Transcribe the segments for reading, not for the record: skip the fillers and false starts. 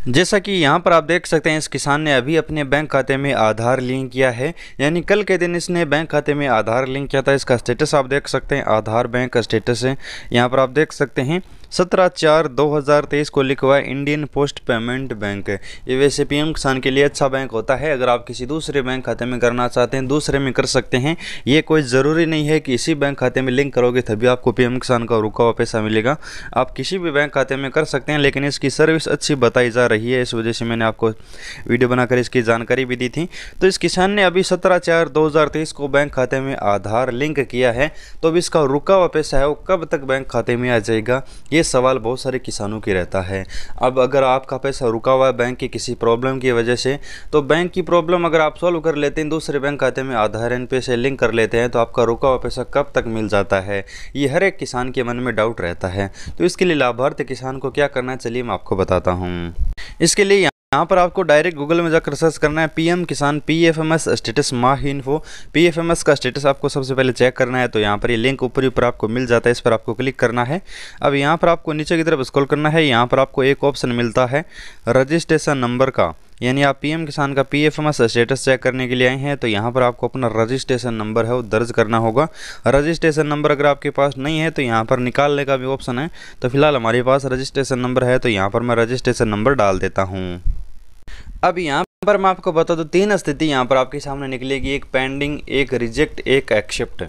जैसा कि यहाँ पर आप देख सकते हैं, इस किसान ने अभी अपने बैंक खाते में आधार लिंक किया है, यानी कल के दिन इसने बैंक खाते में आधार लिंक किया था। इसका स्टेटस आप देख सकते हैं, आधार बैंक का स्टेटस है। यहाँ पर आप देख सकते हैं 17/4/2023 को लिखा हुआ है इंडियन पोस्ट पेमेंट बैंक। ये वैसे पीएम किसान के लिए अच्छा बैंक होता है। अगर आप किसी दूसरे बैंक खाते में करना चाहते हैं, दूसरे में कर सकते हैं। ये कोई ज़रूरी नहीं है कि इसी बैंक खाते में लिंक करोगे तभी आपको पीएम किसान का रुका हुआ पैसा मिलेगा। आप किसी भी बैंक खाते में कर सकते हैं, लेकिन इसकी सर्विस अच्छी बताई जा रही है, इस वजह से मैंने आपको वीडियो बनाकर इसकी जानकारी भी दी थी। तो इस किसान ने अभी 17/4/2023 को बैंक खाते में आधार लिंक किया है। तो अब इसका रुका हुआ पैसा है वो कब तक बैंक खाते में आ जाएगा, ये सवाल बहुत सारे किसानों की रहता है। अब अगर आपका पैसा रुका हुआ है बैंक की किसी प्रॉब्लम की वजह से, तो बैंक की प्रॉब्लम अगर आप सॉल्व कर लेते हैं, दूसरे बैंक खाते में आधार एन से लिंक कर लेते हैं, तो आपका रुका हुआ पैसा कब तक मिल जाता है, ये हर एक किसान के मन में डाउट रहता है। तो इसके लिए लाभार्थी किसान को क्या करना चाहिए, मैं आपको बताता हूँ। इसके लिए यहाँ पर आपको डायरेक्ट गूगल में जाकर सर्च करना है पीएम किसान PFMS स्टेटस माही इन्फो। PFMS का स्टेटस आपको सबसे पहले चेक करना है। तो यहाँ पर ये लिंक ऊपर आपको मिल जाता है, इस पर आपको क्लिक करना है। अब यहाँ पर आपको नीचे की तरफ स्क्रॉल करना है। यहाँ पर आपको एक ऑप्शन मिलता है रजिस्ट्रेशन नंबर का, यानी आप पीएम किसान का PFMS स्टेटस चेक करने के लिए आए हैं। तो यहाँ पर आपको अपना रजिस्ट्रेशन नंबर है वो दर्ज करना होगा। रजिस्ट्रेशन नंबर अगर आपके पास नहीं है तो यहाँ पर निकालने का भी ऑप्शन है। तो फिलहाल हमारे पास रजिस्ट्रेशन नंबर है, तो यहाँ पर मैं रजिस्ट्रेशन नंबर डाल देता हूँ। अब यहाँ पर मैं आपको बता दूं, 3 स्थिति यहाँ पर आपके सामने निकलेगी, एक पेंडिंग, एक रिजेक्ट, एक एक्सेप्ट।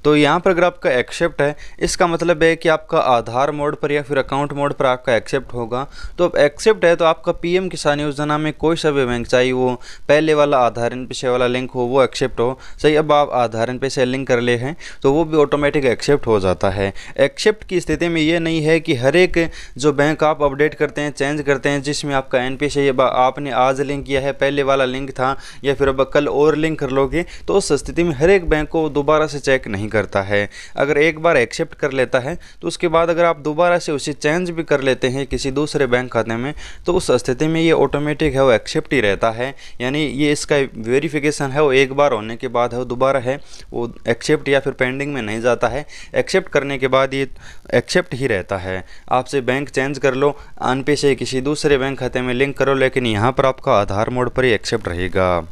तो यहाँ पर अगर आपका एक्सेप्ट है, इसका मतलब है कि आपका आधार मोड पर या फिर अकाउंट मोड पर आपका एक्सेप्ट होगा। तो अब एक्सेप्ट है तो आपका पीएम किसान योजना में कोई सा भी बैंक, चाहे वो पहले वाला आधार एन वाला लिंक हो वो एक्सेप्ट हो, सही। अब आप आधार एन से लिंक कर ले हैं तो वो भी ऑटोमेटिक एक्सेप्ट हो जाता है। एक्सेप्ट की स्थिति में ये नहीं है कि हर एक जो बैंक आप अपडेट करते हैं, चेंज करते हैं, जिसमें आपका एन आपने आज लिंक किया है, पहले वाला लिंक था, या फिर अब कल और लिंक कर लोगे, तो उस स्थिति में हर एक बैंक को दोबारा से चेक नहीं करता है। अगर एक बार एक्सेप्ट कर लेता है तो उसके बाद अगर आप दोबारा से उसे चेंज भी कर लेते हैं किसी दूसरे बैंक खाते में, तो उस स्थिति में ये ऑटोमेटिक है वो एक्सेप्ट ही रहता है। यानी ये इसका वेरिफिकेशन है वो एक बार होने के बाद है वो दोबारा है वो एक्सेप्ट या फिर पेंडिंग में नहीं जाता है। एक्सेप्ट करने के बाद ये एक्सेप्ट ही रहता है। आपसे बैंक चेंज कर लो, ऑन पे से किसी दूसरे बैंक खाते में लिंक करो, लेकिन यहाँ पर आपका आधार मोड पर ही एक्सेप्ट रहेगा।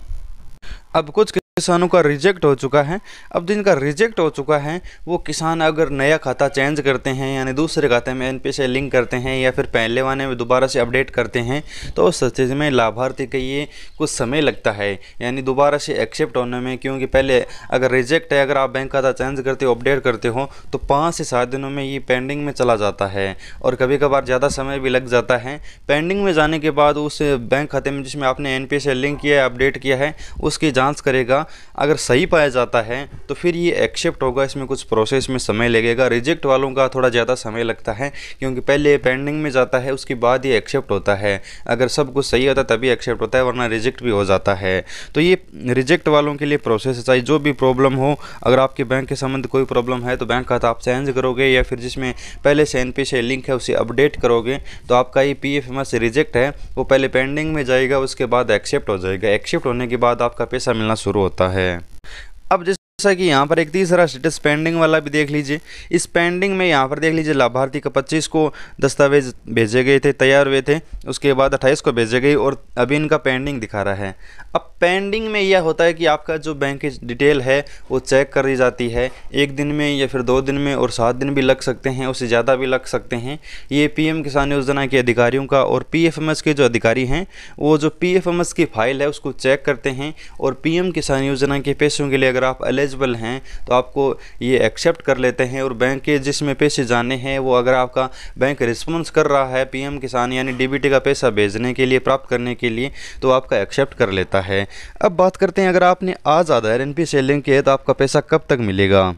अब कुछ किसानों का रिजेक्ट हो चुका है। अब जिनका रिजेक्ट हो चुका है वो किसान अगर नया खाता चेंज करते हैं, यानी दूसरे खाते में एन से लिंक करते हैं, या फिर पहले वाले में दोबारा से अपडेट करते हैं, तो उस स्थिति में लाभार्थी के ये कुछ समय लगता है, यानी दोबारा से एक्सेप्ट होने में। क्योंकि पहले अगर रिजेक्ट है, अगर आप बैंक खाता चेंज करते हो, अपडेट करते हो, तो 5 से 7 दिनों में ये पेंडिंग में चला जाता है, और कभी कभार ज़्यादा समय भी लग जाता है। पेंडिंग में जाने के बाद उस बैंक खाते में जिसमें आपने एन से लिंक किया है, अपडेट किया है, उसकी जाँच करेगा। अगर सही पाया जाता है तो फिर ये एक्सेप्ट होगा। इसमें कुछ प्रोसेस में समय लगेगा। रिजेक्ट वालों का थोड़ा ज़्यादा समय लगता है, क्योंकि पहले पेंडिंग में जाता है, उसके बाद ये एक्सेप्ट होता है। अगर सब कुछ सही होता है तभी एक्सेप्ट होता है, वरना रिजेक्ट भी हो जाता है। तो ये रिजेक्ट वालों के लिए प्रोसेस है। चाहे जो भी प्रॉब्लम हो, अगर आपके बैंक के संबंध कोई प्रॉब्लम है तो बैंक खाता आप चेंज करोगे, या फिर जिसमें पहले से एन से लिंक है उसे अपडेट करोगे, तो आपका ये PFMS रिजेक्ट है वो पहले पेंडिंग में जाएगा, उसके बाद एक्सेप्ट हो जाएगा। एक्सेप्ट होने के बाद आपका पैसा मिलना शुरू होता है। अब जैसा कि यहाँ पर एक तीसरा स्टेटस पेंडिंग वाला भी देख लीजिए। इस पेंडिंग में यहाँ पर देख लीजिए, लाभार्थी का 25 को दस्तावेज भेजे गए थे, तैयार हुए थे, उसके बाद 28 को भेजे गए, और अभी इनका पेंडिंग दिखा रहा है। अब पेंडिंग में यह होता है कि आपका जो बैंक की डिटेल है वो चेक कर दी जाती है, 1 दिन में या फिर 2 दिन में, और 7 दिन भी लग सकते हैं, उससे ज़्यादा भी लग सकते हैं। ये पीएम किसान योजना के अधिकारियों का और PFMS के जो अधिकारी हैं वो जो PFMS की फाइल है उसको चेक करते हैं, और पीएम किसान योजना के पैसों के लिए अगर आप एलिजिबल हैं तो आपको ये एक्सेप्ट कर लेते हैं। और बैंक के जिसमें पैसे जाने हैं वो अगर आपका बैंक रिस्पॉन्स कर रहा है पीएम किसान यानी DBT का पैसा भेजने के लिए, प्राप्त करने के लिए, तो आपका एक्सेप्ट कर लेता है। अब बात करते हैं, अगर आपने आज आधार एन से लिंक किया है तो आपका पैसा कब तक मिलेगा,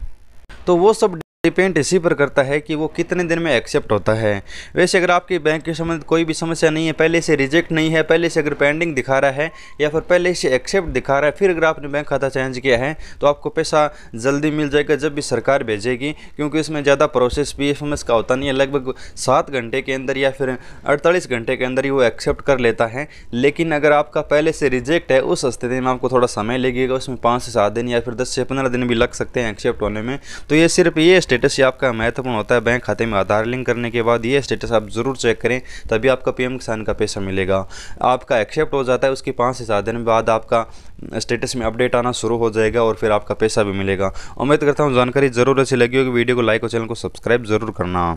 तो वो सब डिपेंड इसी पर करता है कि वो कितने दिन में एक्सेप्ट होता है। वैसे अगर आपके बैंक के संबंध कोई भी समस्या नहीं है, पहले से रिजेक्ट नहीं है, पहले से अगर पेंडिंग दिखा रहा है, या फिर पहले से एक्सेप्ट दिखा रहा है, फिर अगर आपने बैंक खाता चेंज किया है तो आपको पैसा जल्दी मिल जाएगा जब भी सरकार भेजेगी, क्योंकि इसमें ज़्यादा प्रोसेस PFMS का होता नहीं है। लगभग 7 घंटे के अंदर या फिर 48 घंटे के अंदर ही वो एक्सेप्ट कर लेता है। लेकिन अगर आपका पहले से रिजेक्ट है, उस स्थिति में आपको थोड़ा समय लगेगा, उसमें 5 से 7 दिन या फिर 10 से 15 दिन भी लग सकते हैं एक्सेप्ट होने में। तो ये सिर्फ ये स्टेटस ये आपका महत्वपूर्ण होता है। बैंक खाते में आधार लिंक करने के बाद ये स्टेटस आप ज़रूर चेक करें, तभी आपका पीएम किसान का पैसा मिलेगा। आपका एक्सेप्ट हो जाता है, उसके 5 से 7 दिन बाद आपका स्टेटस में अपडेट आना शुरू हो जाएगा और फिर आपका पैसा भी मिलेगा। उम्मीद करता हूँ जानकारी ज़रूर अच्छी लगी होगी। वीडियो को लाइक और चैनल को सब्सक्राइब ज़रूर करना।